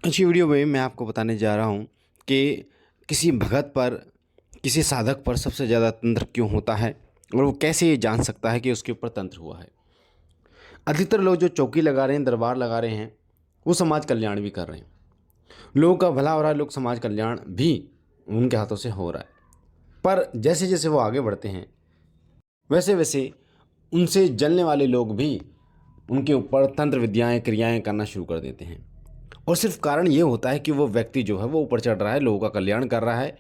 अच्छी वीडियो में मैं आपको बताने जा रहा हूँ कि किसी भगत पर, किसी साधक पर सबसे ज़्यादा तंत्र क्यों होता है और वो कैसे ये जान सकता है कि उसके ऊपर तंत्र हुआ है। अधिकतर लोग जो चौकी लगा रहे हैं, दरबार लगा रहे हैं, वो समाज कल्याण भी कर रहे हैं। लोगों का भला हो रहा है, लोग समाज कल्याण भी उनके हाथों से हो रहा है। पर जैसे जैसे वो आगे बढ़ते हैं, वैसे वैसे उनसे जलने वाले लोग भी उनके ऊपर तंत्र विद्याएँ, क्रियाएँ करना शुरू कर देते हैं। और सिर्फ कारण ये होता है कि वो व्यक्ति जो है वो ऊपर चढ़ रहा है, लोगों का कल्याण कर रहा है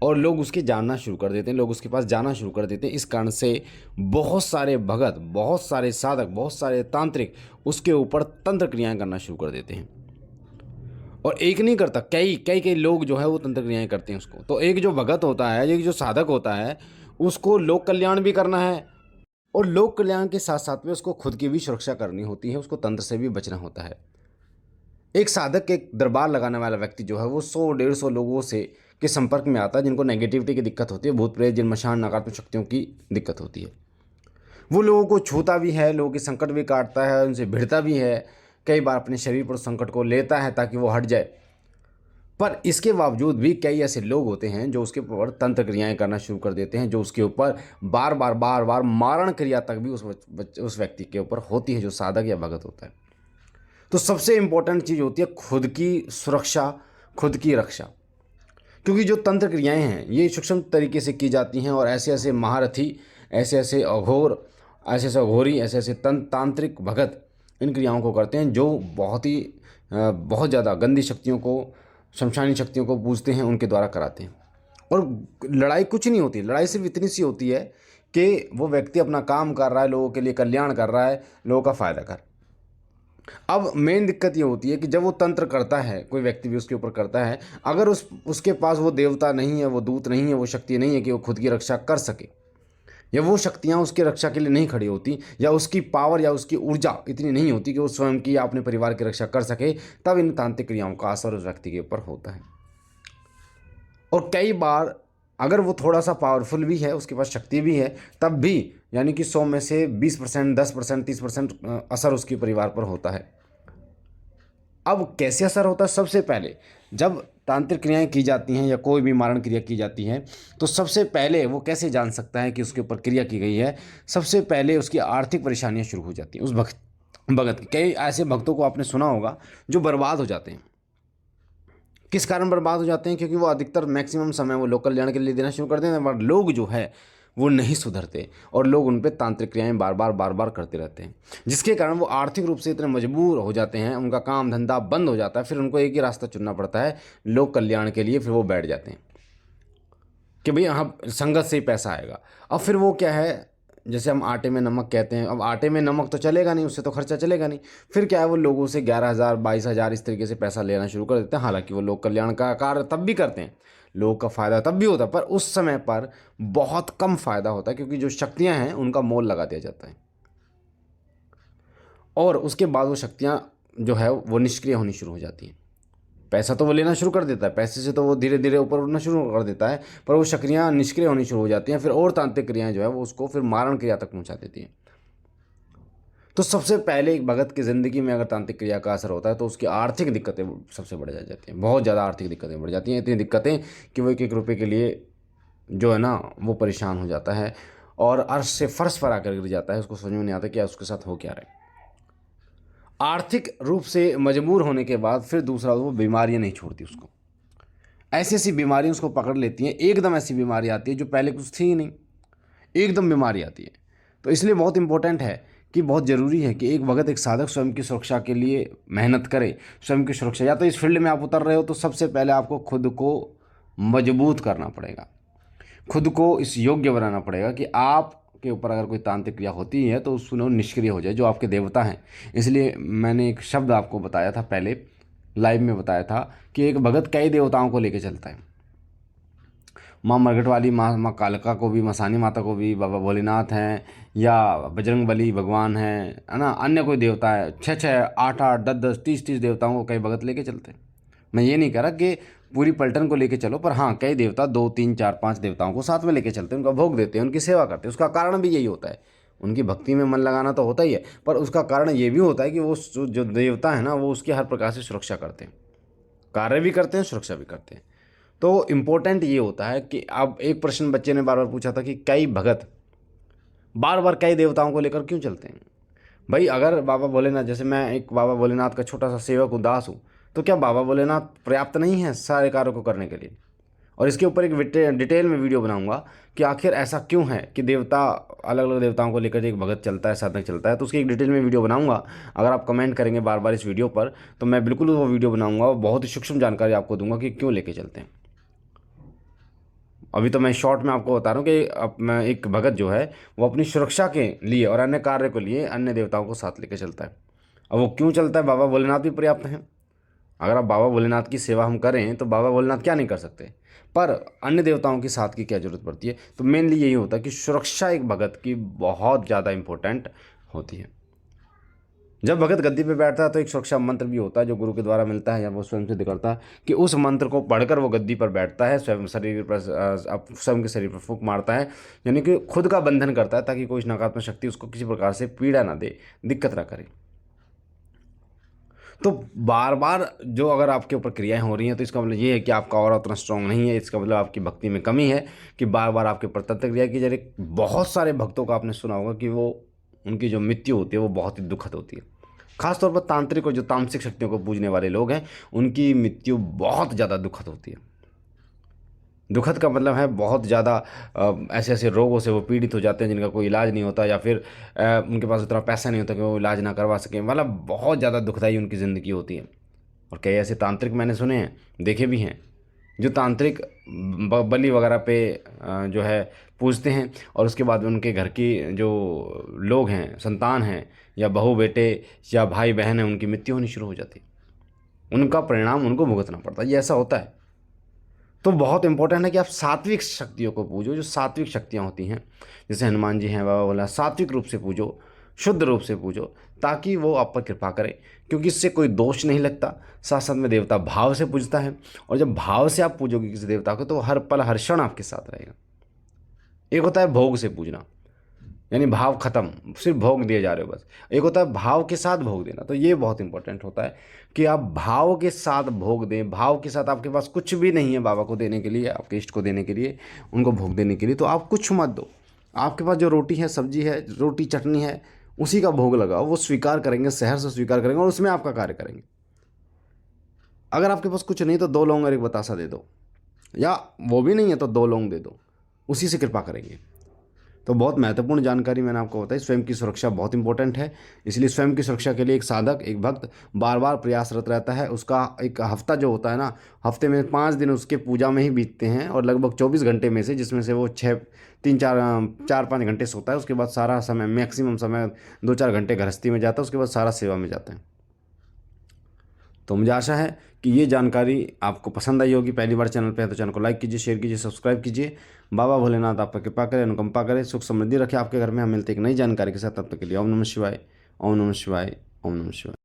और लोग उसके जानना शुरू कर देते हैं, लोग उसके पास जाना शुरू कर देते हैं। इस कारण से बहुत सारे भगत, बहुत सारे साधक, बहुत सारे तांत्रिक उसके ऊपर तंत्र क्रियाएँ करना शुरू कर देते हैं। और एक नहीं करता, कई कई कई लोग जो है वो तंत्र क्रियाएँ करते हैं उसको। तो एक जो भगत होता है, एक जो साधक होता है, उसको लोक कल्याण भी करना है और लोक कल्याण के साथ साथ में उसको खुद की भी सुरक्षा करनी होती है, उसको तंत्र से भी बचना होता है। एक साधक के दरबार लगाने वाला व्यक्ति जो है वो 100-150 लोगों से के संपर्क में आता है जिनको नेगेटिविटी की दिक्कत होती है, भूत प्रेत जिन मशान नकारात्मक शक्तियों की दिक्कत होती है। वो लोगों को छूता भी है, लोगों के संकट भी काटता है, उनसे भिड़ता भी है, कई बार अपने शरीर पर उस संकट को लेता है ताकि वो हट जाए। पर इसके बावजूद भी कई ऐसे लोग होते हैं जो उसके ऊपर तंत्र क्रियाएं करना शुरू कर देते हैं, जो उसके ऊपर बार बार मारण क्रिया तक भी उस व्यक्ति के ऊपर होती है, जो साधक या भगत होता है। तो सबसे इम्पोर्टेंट चीज़ होती है खुद की सुरक्षा, खुद की रक्षा। क्योंकि जो तंत्र क्रियाएं हैं ये सूक्ष्म तरीके से की जाती हैं और ऐसे ऐसे महारथी, ऐसे ऐसे अघोर, ऐसे ऐसे अघोरी, ऐसे ऐसे तांत्रिक भगत इन क्रियाओं को करते हैं जो बहुत ज़्यादा गंदी शक्तियों को, शमशानी शक्तियों को पूजते हैं, उनके द्वारा कराते हैं। और लड़ाई कुछ नहीं होती, लड़ाई सिर्फ इतनी सी होती है कि वो व्यक्ति अपना काम कर रहा है, लोगों के लिए कल्याण कर रहा है, लोगों का फ़ायदा कर। अब मेन दिक्कत ये होती है कि जब वो तंत्र करता है, कोई व्यक्ति भी उसके ऊपर करता है, अगर उसके पास वो देवता नहीं है, वो दूत नहीं है, वो शक्ति नहीं है कि वो खुद की रक्षा कर सके, या वो शक्तियाँ उसकी रक्षा के लिए नहीं खड़ी होती, या उसकी पावर या उसकी ऊर्जा इतनी नहीं होती कि वो स्वयं की या अपने परिवार की रक्षा कर सके, तब इन तांत्रिक क्रियाओं का असर उस व्यक्ति के ऊपर होता है। और कई बार अगर वो थोड़ा सा पावरफुल भी है, उसके पास शक्ति भी है, तब भी यानी कि 100 में से 20%, 10%, 30% असर उसके परिवार पर होता है। अब कैसे असर होता है? सबसे पहले जब तांत्रिक क्रियाएं की जाती हैं या कोई भी मारण क्रिया की जाती है, तो सबसे पहले वो कैसे जान सकता है कि उसके ऊपर क्रिया की गई है? सबसे पहले उसकी आर्थिक परेशानियां शुरू हो जाती हैं उस भगत की। कई ऐसे भक्तों को आपने सुना होगा जो बर्बाद हो जाते हैं। किस कारण बर्बाद हो जाते हैं? क्योंकि वो अधिकतर मैक्सिमम समय वो लोक कल्याण के लिए देना शुरू कर देते हैं, पर लोग जो है वो नहीं सुधरते और लोग उन पे तांत्रिक क्रियाएं बार बार करते रहते हैं, जिसके कारण वो आर्थिक रूप से इतने मजबूर हो जाते हैं, उनका काम धंधा बंद हो जाता है। फिर उनको एक ही रास्ता चुनना पड़ता है लोक कल्याण के लिए। फिर वो बैठ जाते हैं कि भाई हाँ, संगत से ही पैसा आएगा। अब फिर वो क्या है, जैसे हम आटे में नमक कहते हैं, अब आटे में नमक तो चलेगा नहीं, उससे तो खर्चा चलेगा नहीं। फिर क्या है, वो लोगों से 11,000, 22,000 इस तरीके से पैसा लेना शुरू कर देते हैं। हालांकि वो लोक कल्याण का कार्य तब भी करते हैं, लोगों का फ़ायदा तब भी होता है, पर उस समय पर बहुत कम फ़ायदा होता है, क्योंकि जो शक्तियाँ हैं उनका मोल लगा दिया जाता है और उसके बाद वो शक्तियाँ जो है वो निष्क्रिय होनी शुरू हो जाती हैं। पैसा तो वो लेना शुरू कर देता है, पैसे से तो वो धीरे धीरे ऊपर उठना शुरू कर देता है, पर वो शक्तियाँ निष्क्रिय होनी शुरू हो जाती हैं। फिर और तांत्रिक क्रियाएं जो है वो उसको फिर मारण क्रिया तक पहुंचा देती हैं। तो सबसे पहले एक भगत की ज़िंदगी में अगर तांत्रिक क्रिया का असर होता है तो उसकी आर्थिक दिक्कतें सबसे बढ़ जाती हैं, बहुत ज़्यादा आर्थिक दिक्कतें बढ़ जाती हैं। इतनी दिक्कतें कि वो एक एक रुपये के लिए जो है ना वो परेशान हो जाता है और अर्श से फर्श पर आकर गिर जाता है। उसको समझ में नहीं आता कि उसके साथ हो क्या रहा है। आर्थिक रूप से मजबूर होने के बाद फिर दूसरा, वो बीमारियां नहीं छोड़ती उसको। ऐसी ऐसी बीमारियां उसको पकड़ लेती हैं, एकदम ऐसी बीमारी आती है जो पहले कुछ थी ही नहीं, एकदम बीमारी आती है। तो इसलिए बहुत इंपॉर्टेंट है कि बहुत ज़रूरी है कि एक भगत, एक साधक स्वयं की सुरक्षा के लिए मेहनत करे। स्वयं की सुरक्षा, या तो इस फील्ड में आप उतर रहे हो तो सबसे पहले आपको खुद को मजबूत करना पड़ेगा, खुद को इस योग्य बनाना पड़ेगा कि आप के ऊपर अगर कोई तांत्रिक क्रिया होती है तो उसमें निष्क्रिय हो जाए, जो आपके देवता हैं। इसलिए मैंने एक शब्द आपको बताया था, पहले लाइव में बताया था कि एक भगत कई देवताओं को लेकर चलता है। माँ मरघट वाली माँ कालका को भी, मसानी माता को भी, बाबा भोलेनाथ हैं, या बजरंग बली भगवान हैं, है ना, अन्य कोई देवता है, 6-6, 8-8, 10-10, 30-30 देवताओं को कई भगत लेके चलते हैं। मैं ये नहीं कह रहा कि पूरी पलटन को लेके चलो, पर हाँ, कई देवता 2-3-4-5 देवताओं को साथ में लेके चलते हैं, उनका भोग देते हैं, उनकी सेवा करते हैं। उसका कारण भी यही होता है, उनकी भक्ति में मन लगाना तो होता ही है, पर उसका कारण ये भी होता है कि वो जो देवता है ना वो उसकी हर प्रकार से सुरक्षा करते हैं। कार्य भी करते हैं, सुरक्षा भी करते हैं। तो इम्पोर्टेंट ये होता है कि अब एक प्रश्न बच्चे ने बार बार पूछा था कि कई भगत बार बार कई देवताओं को लेकर क्यों चलते हैं। भाई अगर बाबा भोलेनाथ, जैसे मैं एक बाबा भोलेनाथ का छोटा सा सेवक हूँ, दास हूँ, तो क्या बाबा भोलेनाथ पर्याप्त नहीं है सारे कार्यों को करने के लिए? और इसके ऊपर एक डिटेल में वीडियो बनाऊंगा कि आखिर ऐसा क्यों है कि देवता, अलग अलग देवताओं को लेकर एक भगत चलता है, साधक चलता है। तो उसकी एक डिटेल में वीडियो बनाऊंगा। अगर आप कमेंट करेंगे बार बार इस वीडियो पर, तो मैं बिल्कुल वो वीडियो बनाऊंगा और बहुत ही सूक्ष्म जानकारी आपको दूंगा कि क्यों लेके चलते हैं। अभी तो मैं शॉर्ट में आपको बता रहा हूँ कि अब मैं एक भगत जो है वो अपनी सुरक्षा के लिए और अन्य कार्य के लिए अन्य देवताओं को साथ लेकर चलता है। अब वो क्यों चलता है? बाबा भोलेनाथ भी पर्याप्त हैं। अगर आप बाबा भोलेनाथ की सेवा हम करें तो बाबा भोलेनाथ क्या नहीं कर सकते, पर अन्य देवताओं की साथ की क्या जरूरत पड़ती है? तो मेनली यही होता है कि सुरक्षा एक भगत की बहुत ज़्यादा इंपॉर्टेंट होती है। जब भगत गद्दी पे बैठता है तो एक सुरक्षा मंत्र भी होता है जो गुरु के द्वारा मिलता है या वो स्वयं सिद्ध करता है कि उस मंत्र को पढ़कर वो गद्दी पर बैठता है, स्वयं शरीर पर स्वयं के शरीर पर फूंक मारता है, यानी कि खुद का बंधन करता है ताकि कोई नकारात्मक शक्ति उसको किसी प्रकार से पीड़ा ना दे, दिक्कत ना करे। तो बार बार जो अगर आपके ऊपर क्रियाएं हो रही हैं तो इसका मतलब ये है कि आपका ऑरा उतना स्ट्रांग नहीं है। इसका मतलब आपकी भक्ति में कमी है कि बार बार आपके ऊपर तंत्र क्रिया की जा रही। बहुत सारे भक्तों का आपने सुना होगा कि वो, उनकी जो मृत्यु होती है वो बहुत ही दुखद होती है। खासतौर पर तांत्रिक और जो तामसिक शक्तियों को पूजने वाले लोग हैं, उनकी मृत्यु बहुत ज़्यादा दुखद होती है। दुखद का मतलब है बहुत ज़्यादा ऐसे ऐसे रोगों से वो पीड़ित हो जाते हैं जिनका कोई इलाज नहीं होता, या फिर उनके पास उतना पैसा नहीं होता कि वो इलाज ना करवा सकें। मतलब बहुत ज़्यादा दुखदाई उनकी ज़िंदगी होती है। और कई ऐसे तांत्रिक मैंने सुने हैं, देखे भी हैं, जो तांत्रिक बलि वगैरह पे जो है पूजते हैं और उसके बाद उनके घर की जो लोग हैं, संतान हैं या बहू बेटे या भाई बहन हैं, उनकी मृत्यु होनी शुरू हो जाती है। उनका परिणाम उनको भुगतना पड़ता है। ये ऐसा होता है। तो बहुत इंपॉर्टेंट है कि आप सात्विक शक्तियों को पूजो, जो सात्विक शक्तियाँ होती हैं, जैसे हनुमान जी हैं, बाबा बोला, सात्विक रूप से पूजो, शुद्ध रूप से पूजो, ताकि वो आप पर कृपा करें, क्योंकि इससे कोई दोष नहीं लगता। साथ साथ में देवता भाव से पूजता है, और जब भाव से आप पूजोगे किसी देवता को तो हर पल हर क्षण आपके साथ रहेगा। एक होता है भोग से पूजना, यानी भाव खत्म, सिर्फ भोग दिए जा रहे हो बस। एक होता है भाव के साथ भोग देना, तो ये बहुत इंपॉर्टेंट होता है कि आप भाव के साथ भोग दें। भाव के साथ आपके पास कुछ भी नहीं है बाबा को देने के लिए, आपके इष्ट को देने के लिए, उनको भोग देने के लिए, तो आप कुछ मत दो। आपके पास जो रोटी है, सब्जी है, रोटी चटनी है, उसी का भोग लगाओ। वो स्वीकार करेंगे, सहर से स्वीकार करेंगे और उसमें आपका कार्य करेंगे। अगर आपके पास कुछ नहीं तो 2 लौंग और 1 बतासा दे दो, या वो भी नहीं है तो 2 लौंग दे दो, उसी से कृपा करेंगे। तो बहुत महत्वपूर्ण जानकारी मैंने आपको बताई। स्वयं की सुरक्षा बहुत इंपॉर्टेंट है, इसलिए स्वयं की सुरक्षा के लिए एक साधक, एक भक्त बार बार प्रयासरत रहता है। उसका एक हफ्ता जो होता है ना, हफ्ते में 5 दिन उसके पूजा में ही बीतते हैं, और लगभग 24 घंटे में से, जिसमें से वो 4-5 घंटे सोता है, उसके बाद सारा समय, मैक्सिमम समय 2-4 घंटे गृहस्थी में जाता है, उसके बाद सारा सेवा में जाता है। तो मुझे आशा है कि ये जानकारी आपको पसंद आई होगी। पहली बार चैनल पे है तो चैनल को लाइक कीजिए, शेयर कीजिए, सब्सक्राइब कीजिए। बाबा भोलेनाथ आप पर कृपा करें, अनुकंपा करें, सुख समृद्धि रखे आपके घर में। हम मिलते एक नई जानकारी के साथ, तब तक के लिए ओम नमः शिवाय, ओम नमः शिवाय, ओम नमः शिवाय।